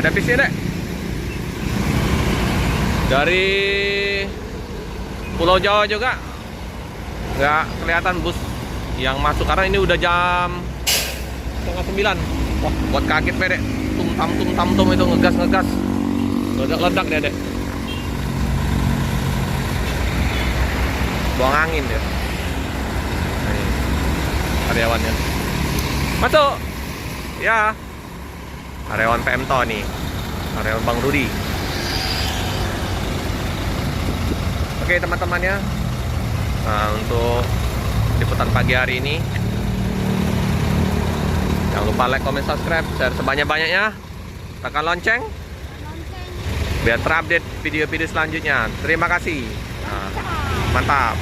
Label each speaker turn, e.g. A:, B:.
A: Ada bisnya dek. Dari Pulau Jawa juga nggak kelihatan bus yang masuk karena ini udah jam 8:30. Wah, buat kaget pedek. Tum itu ngegas. Ledak dia dek. Buang angin dia. Nih, karyawannya. Masuk. Ya. Karyawan Pemto nih. Karyawan Bang Rudi. Oke teman-teman ya. Nah, untuk liputan pagi hari ini, jangan lupa like, comment, subscribe, share sebanyak-banyaknya. Tekan lonceng biar terupdate video-video selanjutnya. Terima kasih. Nah, mantap.